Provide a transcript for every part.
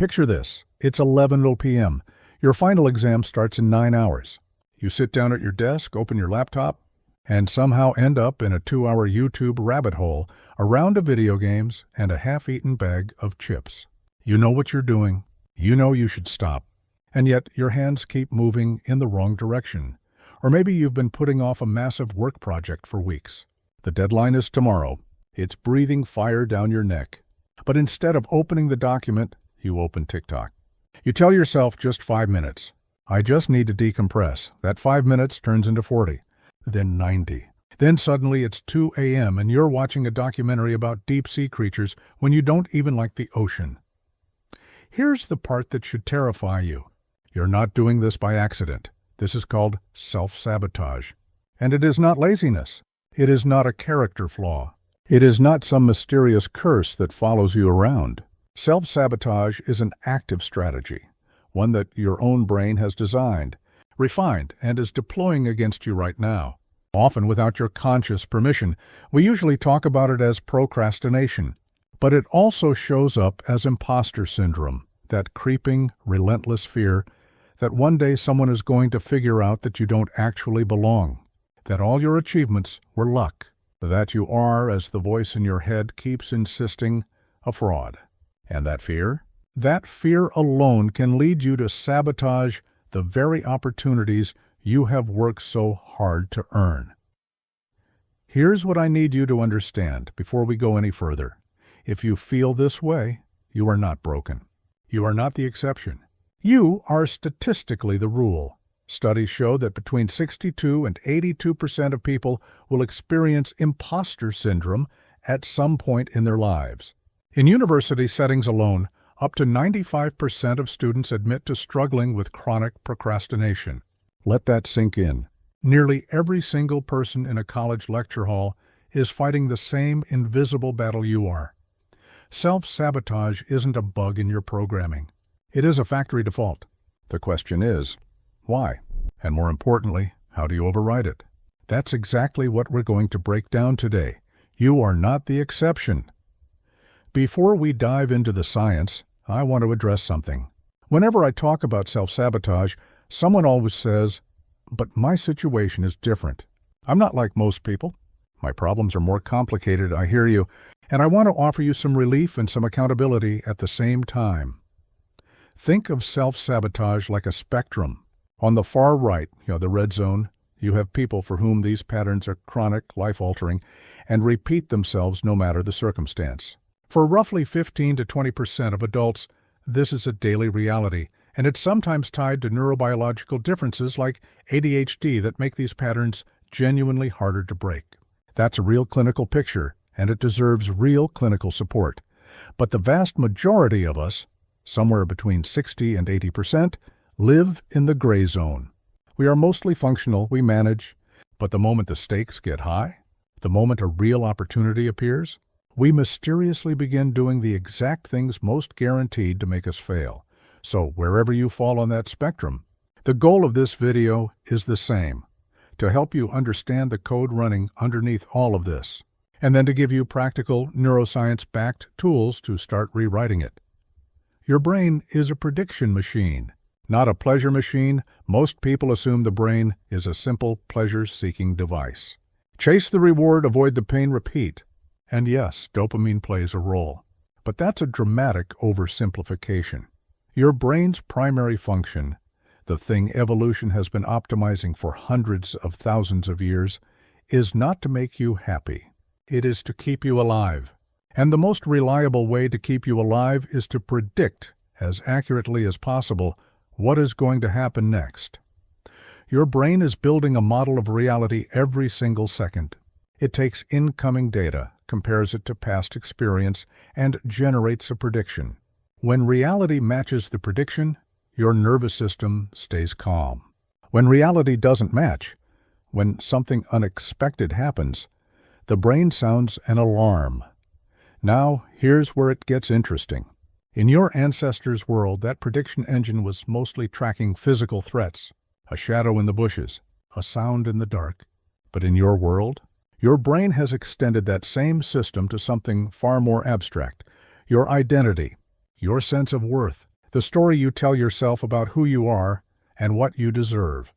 Picture this. It's 11 p.m. Your final exam starts in 9 hours. You sit down at your desk, open your laptop, and somehow end up in a 2-hour YouTube rabbit hole, a round of video games, and a half-eaten bag of chips. You know what you're doing. You know you should stop. And yet your hands keep moving in the wrong direction. Or maybe you've been putting off a massive work project for weeks. The deadline is tomorrow. It's breathing fire down your neck. But instead of opening the document, you open TikTok. You tell yourself just 5 minutes. I just need to decompress. That 5 minutes turns into 40, then 90. Then suddenly it's 2 a.m. and you're watching a documentary about deep-sea creatures when you don't even like the ocean. Here's the part that should terrify you. You're not doing this by accident. This is called self-sabotage. And it is not laziness. It is not a character flaw. It is not some mysterious curse that follows you around. Self-sabotage is an active strategy, one that your own brain has designed, refined, and is deploying against you right now. Often without your conscious permission, we usually talk about it as procrastination. But it also shows up as imposter syndrome, that creeping, relentless fear that one day someone is going to figure out that you don't actually belong, that all your achievements were luck, that you are, as the voice in your head keeps insisting, a fraud. And that fear alone can lead you to sabotage the very opportunities you have worked so hard to earn. Here's what I need you to understand before we go any further. If you feel this way, you are not broken. You are not the exception. You are statistically the rule. Studies show that between 62 and 82% of people will experience imposter syndrome at some point in their lives. In university settings alone, up to 95% of students admit to struggling with chronic procrastination. Let that sink in. Nearly every single person in a college lecture hall is fighting the same invisible battle you are. Self-sabotage isn't a bug in your programming. It is a factory default. The question is, why? And more importantly, how do you override it? That's exactly what we're going to break down today. You are not the exception. Before we dive into the science, I want to address something. Whenever I talk about self-sabotage, someone always says, "But my situation is different. I'm not like most people. My problems are more complicated," I hear you, and I want to offer you some relief and some accountability at the same time. Think of self-sabotage like a spectrum. On the far right, the red zone, you have people for whom these patterns are chronic, life-altering, and repeat themselves no matter the circumstance. For roughly 15 to 20% of adults, this is a daily reality, and it's sometimes tied to neurobiological differences like ADHD that make these patterns genuinely harder to break. That's a real clinical picture, and it deserves real clinical support. But the vast majority of us, somewhere between 60 and 80%, live in the gray zone. We are mostly functional, we manage, but the moment the stakes get high, the moment a real opportunity appears, we mysteriously begin doing the exact things most guaranteed to make us fail. So wherever you fall on that spectrum, the goal of this video is the same, to help you understand the code running underneath all of this, and then to give you practical neuroscience-backed tools to start rewriting it. Your brain is a prediction machine, not a pleasure machine. Most people assume the brain is a simple pleasure-seeking device. Chase the reward, avoid the pain, repeat. And yes, dopamine plays a role. But that's a dramatic oversimplification. Your brain's primary function, the thing evolution has been optimizing for hundreds of thousands of years, is not to make you happy. It is to keep you alive. And the most reliable way to keep you alive is to predict, as accurately as possible, what is going to happen next. Your brain is building a model of reality every single second. It takes incoming data, compares it to past experience, and generates a prediction. When reality matches the prediction, your nervous system stays calm. When reality doesn't match, when something unexpected happens, the brain sounds an alarm. Now, here's where it gets interesting. In your ancestors' world, that prediction engine was mostly tracking physical threats, a shadow in the bushes, a sound in the dark. But in your world, your brain has extended that same system to something far more abstract, your identity, your sense of worth, the story you tell yourself about who you are and what you deserve.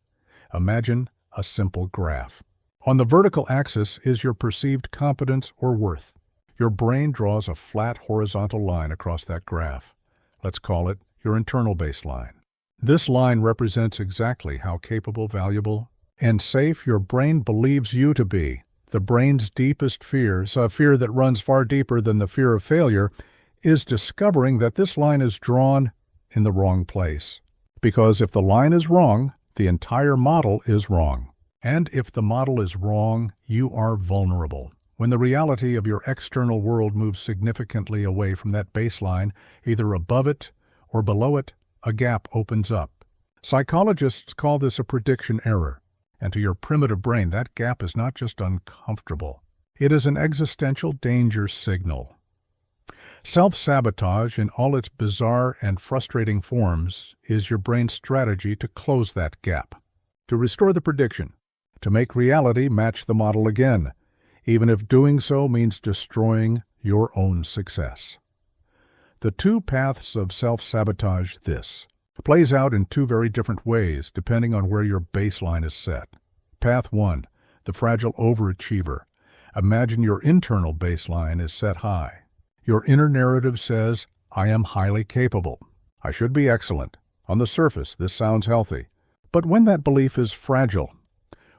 Imagine a simple graph. On the vertical axis is your perceived competence or worth. Your brain draws a flat horizontal line across that graph. Let's call it your internal baseline. This line represents exactly how capable, valuable, and safe your brain believes you to be. The brain's deepest fear, a fear that runs far deeper than the fear of failure, is discovering that this line is drawn in the wrong place. Because if the line is wrong, the entire model is wrong. And if the model is wrong, you are vulnerable. When the reality of your external world moves significantly away from that baseline, either above it or below it, a gap opens up. Psychologists call this a prediction error. And to your primitive brain, that gap is not just uncomfortable. It is an existential danger signal. Self-sabotage, in all its bizarre and frustrating forms, is your brain's strategy to close that gap, to restore the prediction, to make reality match the model again, even if doing so means destroying your own success. The two paths of self-sabotage plays out in two very different ways depending on where your baseline is set. Path 1, the fragile overachiever. Imagine your internal baseline is set high. Your inner narrative says, I am highly capable. I should be excellent. On the surface, this sounds healthy. But when that belief is fragile,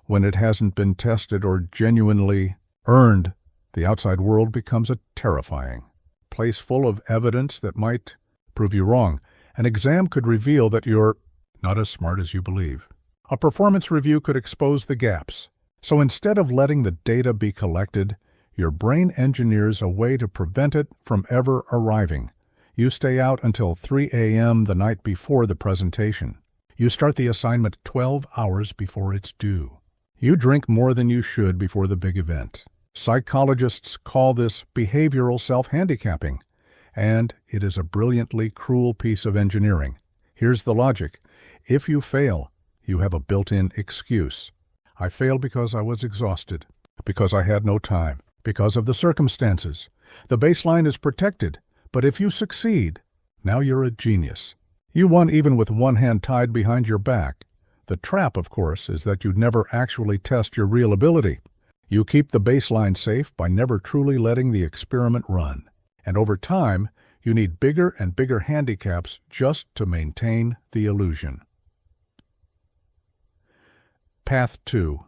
when it hasn't been tested or genuinely earned, the outside world becomes a terrifying place full of evidence that might prove you wrong. An exam could reveal that you're not as smart as you believe. A performance review could expose the gaps. So instead of letting the data be collected, your brain engineers a way to prevent it from ever arriving. You stay out until 3 a.m. the night before the presentation. You start the assignment 12 hours before it's due. You drink more than you should before the big event. Psychologists call this behavioral self-handicapping, and it is a brilliantly cruel piece of engineering. Here's the logic. If you fail, you have a built-in excuse. I failed because I was exhausted, because I had no time, because of the circumstances. The baseline is protected, but if you succeed, now you're a genius. You won even with one hand tied behind your back. The trap, of course, is that you never actually test your real ability. You keep the baseline safe by never truly letting the experiment run. And over time, you need bigger and bigger handicaps just to maintain the illusion. Path 2.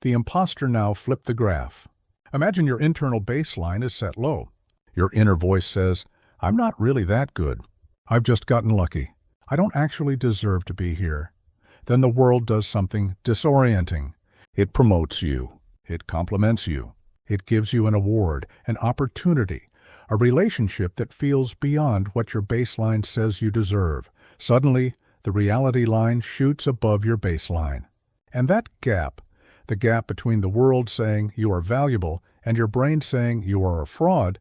The imposter now flipped the graph. Imagine your internal baseline is set low. Your inner voice says, I'm not really that good. I've just gotten lucky. I don't actually deserve to be here. Then the world does something disorienting. It promotes you. It compliments you. It gives you an award, an opportunity, a relationship that feels beyond what your baseline says you deserve. Suddenly, the reality line shoots above your baseline. And that gap, the gap between the world saying you are valuable and your brain saying you are a fraud,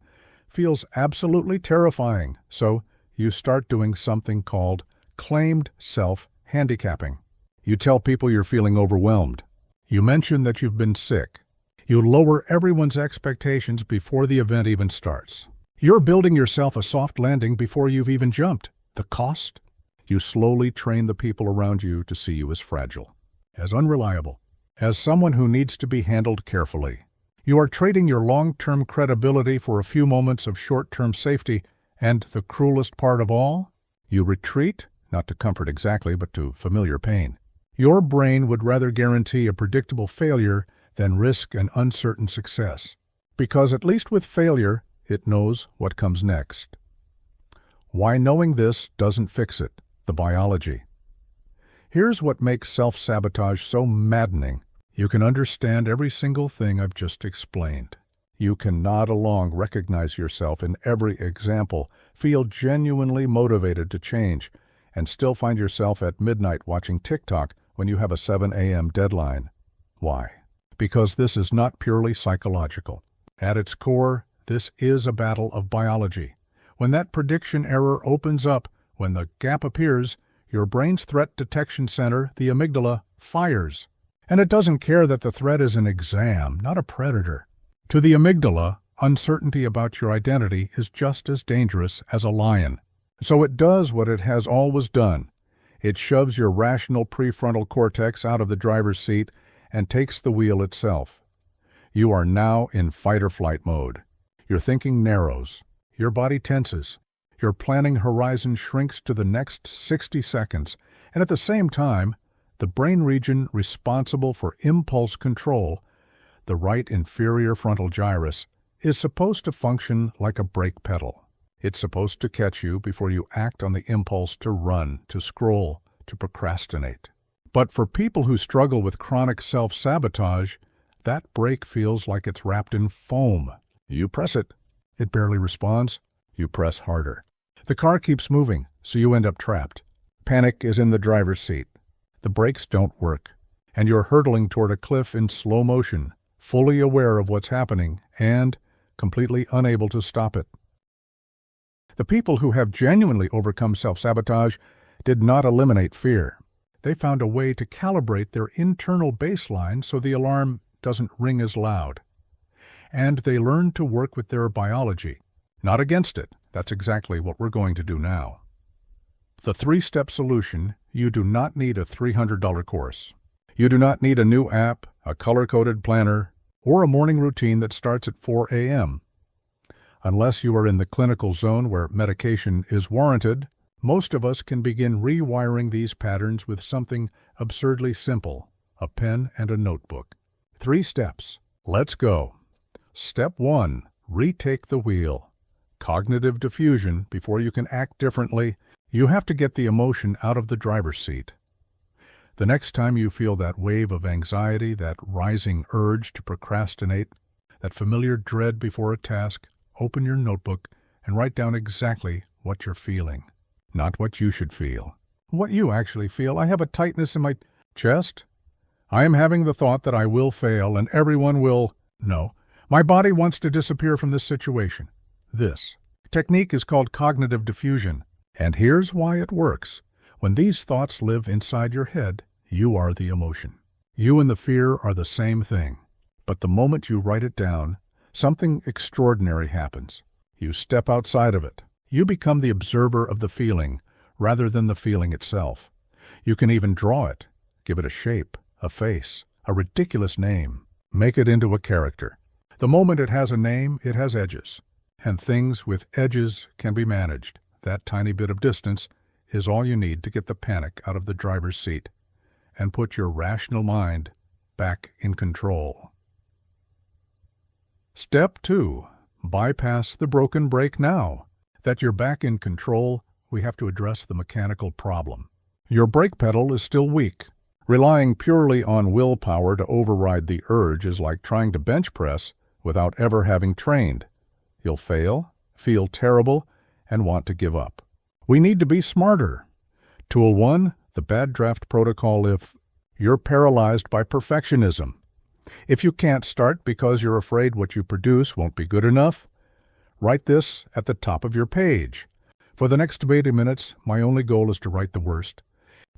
feels absolutely terrifying. So you start doing something called claimed self-handicapping. You tell people you're feeling overwhelmed. You mention that you've been sick. You lower everyone's expectations before the event even starts. You're building yourself a soft landing before you've even jumped. The cost? You slowly train the people around you to see you as fragile, as unreliable, as someone who needs to be handled carefully. You are trading your long-term credibility for a few moments of short-term safety, and the cruelest part of all, you retreat, not to comfort exactly, but to familiar pain. Your brain would rather guarantee a predictable failure than risk an uncertain success, because at least with failure, it knows what comes next. Why knowing this doesn't fix it, the biology. Here's what makes self-sabotage so maddening. You can understand every single thing I've just explained. You can nod along, recognize yourself in every example, feel genuinely motivated to change, and still find yourself at midnight watching TikTok when you have a 7 a.m. deadline. Why? Because this is not purely psychological. At its core, this is a battle of biology. When that prediction error opens up, when the gap appears, your brain's threat detection center, the amygdala, fires. And it doesn't care that the threat is an exam, not a predator. To the amygdala, uncertainty about your identity is just as dangerous as a lion. So it does what it has always done. It shoves your rational prefrontal cortex out of the driver's seat and takes the wheel itself. You are now in fight-or-flight mode. Your thinking narrows. Your body tenses. Your planning horizon shrinks to the next 60 seconds, and at the same time, the brain region responsible for impulse control, the right inferior frontal gyrus, is supposed to function like a brake pedal. It's supposed to catch you before you act on the impulse to run, to scroll, to procrastinate. But for people who struggle with chronic self-sabotage, that brake feels like it's wrapped in foam. You press it. It barely responds. You press harder. The car keeps moving, so you end up trapped. Panic is in the driver's seat. The brakes don't work, and you're hurtling toward a cliff in slow motion, fully aware of what's happening and completely unable to stop it. The people who have genuinely overcome self-sabotage did not eliminate fear. They found a way to calibrate their internal baseline so the alarm doesn't ring as loud. And they learned to work with their biology, not against it. That's exactly what we're going to do now. The three-step solution: you do not need a $300 course. You do not need a new app, a color-coded planner, or a morning routine that starts at 4 a.m. Unless you are in the clinical zone where medication is warranted, most of us can begin rewiring these patterns with something absurdly simple: a pen and a notebook. 3 steps. Let's go. Step 1. Retake the wheel. Cognitive diffusion. Before you can act differently, you have to get the emotion out of the driver's seat. The next time you feel that wave of anxiety, that rising urge to procrastinate, that familiar dread before a task, open your notebook and write down exactly what you're feeling. Not what you should feel. What you actually feel. I have a tightness in my chest. I am having the thought that I will fail and everyone will. No. My body wants to disappear from this situation. This technique is called cognitive diffusion. And here's why it works. When these thoughts live inside your head, you are the emotion. You and the fear are the same thing. But the moment you write it down, something extraordinary happens. You step outside of it. You become the observer of the feeling rather than the feeling itself. You can even draw it, give it a shape, a face, a ridiculous name, make it into a character. The moment it has a name, it has edges. And things with edges can be managed. That tiny bit of distance is all you need to get the panic out of the driver's seat and put your rational mind back in control. Step 2. Bypass the broken brake now. That you're back in control, we have to address the mechanical problem. Your brake pedal is still weak. Relying purely on willpower to override the urge is like trying to bench press without ever having trained. You'll fail, feel terrible, and want to give up. We need to be smarter. Tool 1, the bad draft protocol. If you're paralyzed by perfectionism, if you can't start because you're afraid what you produce won't be good enough, write this at the top of your page. For the next 80 minutes, my only goal is to write the worst,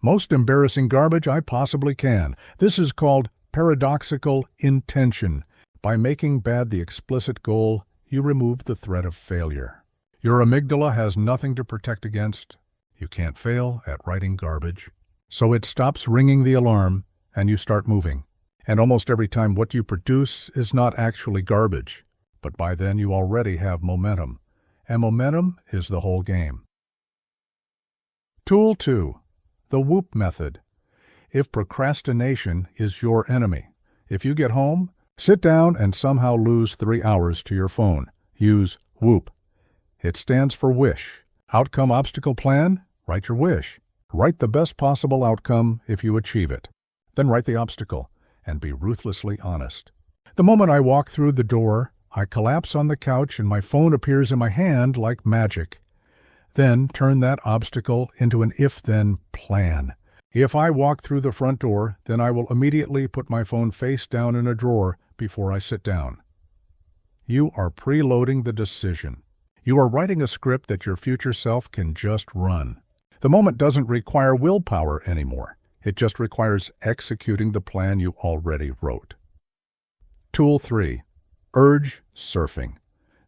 most embarrassing garbage I possibly can. This is called paradoxical intention. By making bad the explicit goal, you remove the threat of failure. Your amygdala has nothing to protect against. You can't fail at writing garbage. So it stops ringing the alarm, and you start moving. And almost every time what you produce is not actually garbage. But by then you already have momentum. And momentum is the whole game. Tool 2. The WHOOP method. If procrastination is your enemy, if you get home, sit down and somehow lose 3 hours to your phone, use WHOOP. It stands for WISH. Outcome Obstacle Plan. Write your wish. Write the best possible outcome if you achieve it. Then write the obstacle and be ruthlessly honest. The moment I walk through the door, I collapse on the couch and my phone appears in my hand like magic. Then turn that obstacle into an if-then plan. If I walk through the front door, then I will immediately put my phone face down in a drawer before I sit down. You are preloading the decision. You are writing a script that your future self can just run. The moment doesn't require willpower anymore. It just requires executing the plan you already wrote. Tool 3. Urge surfing.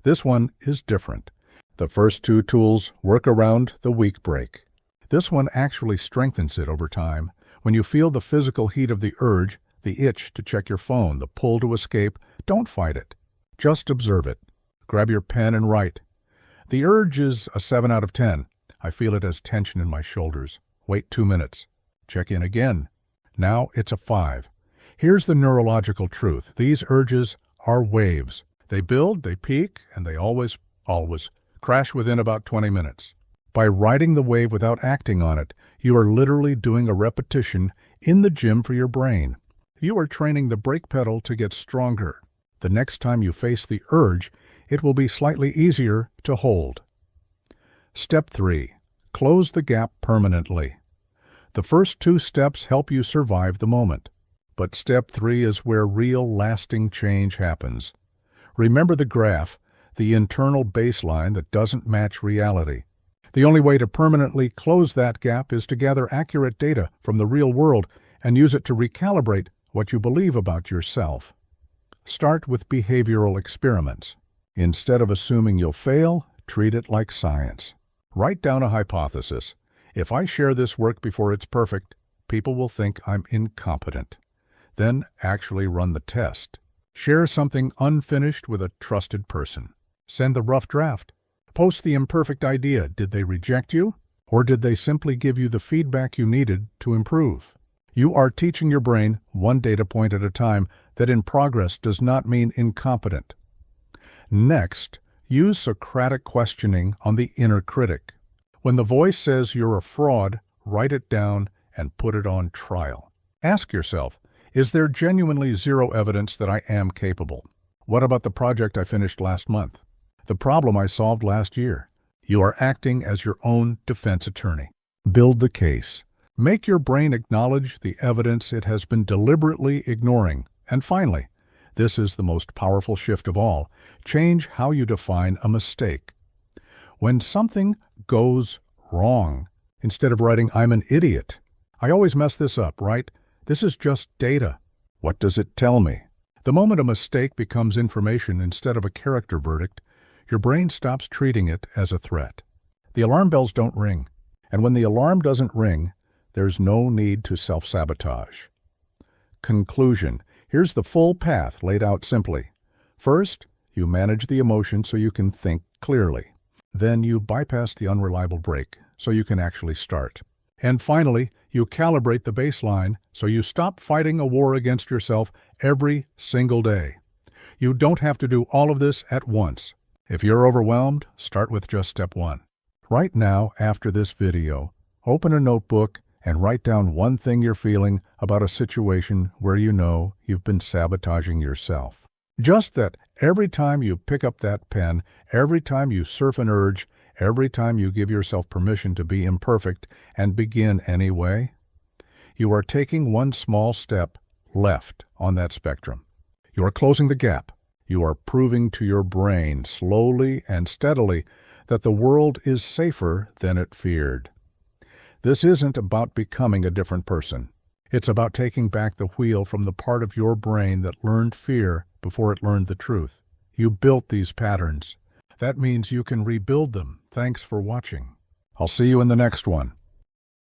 This one is different. The first two tools work around the weak break. This one actually strengthens it over time. When you feel the physical heat of the urge, the itch to check your phone, the pull to escape, don't fight it. Just observe it. Grab your pen and write. The urge is a 7 out of 10. I feel it as tension in my shoulders. Wait 2 minutes. Check in again. Now it's a 5. Here's the neurological truth. These urges are waves. They build, they peak, and they always crash within about 20 minutes. By riding the wave without acting on it, you are literally doing a repetition in the gym for your brain. You are training the brake pedal to get stronger. The next time you face the urge, it will be slightly easier to hold. Step 3. Close the gap permanently. The first 2 steps help you survive the moment. But step 3 is where real lasting change happens. Remember the graph, the internal baseline that doesn't match reality. The only way to permanently close that gap is to gather accurate data from the real world and use it to recalibrate what you believe about yourself. Start with behavioral experiments. Instead of assuming you'll fail, treat it like science. Write down a hypothesis. If I share this work before it's perfect, people will think I'm incompetent. Then actually run the test. Share something unfinished with a trusted person. Send the rough draft. Post the imperfect idea. Did they reject you? Or did they simply give you the feedback you needed to improve? You are teaching your brain, one data point at a time, that in progress does not mean incompetent. Next, use Socratic questioning on the inner critic. When the voice says you're a fraud, write it down and put it on trial. Ask yourself, is there genuinely zero evidence that I am capable? What about the project I finished last month? The problem I solved last year? You are acting as your own defense attorney. Build the case. Make your brain acknowledge the evidence it has been deliberately ignoring. And finally, this is the most powerful shift of all, change how you define a mistake. When something goes wrong, instead of writing, I'm an idiot, I always mess this up, right? This is just data. What does it tell me? The moment a mistake becomes information instead of a character verdict, your brain stops treating it as a threat. The alarm bells don't ring. And when the alarm doesn't ring, there's no need to self-sabotage. Conclusion. Here's the full path laid out simply. First, you manage the emotion so you can think clearly. Then you bypass the unreliable brake so you can actually start. And finally, you calibrate the baseline so you stop fighting a war against yourself every single day. You don't have to do all of this at once. If you're overwhelmed, start with just step 1. Right now, after this video, open a notebook and write down one thing you're feeling about a situation where you know you've been sabotaging yourself. Just that every time you pick up that pen, every time you surf an urge, every time you give yourself permission to be imperfect and begin anyway, you are taking one small step left on that spectrum. You are closing the gap. You are proving to your brain slowly and steadily that the world is safer than it feared. This isn't about becoming a different person. It's about taking back the wheel from the part of your brain that learned fear before it learned the truth. You built these patterns. That means you can rebuild them. Thanks for watching. I'll see you in the next one.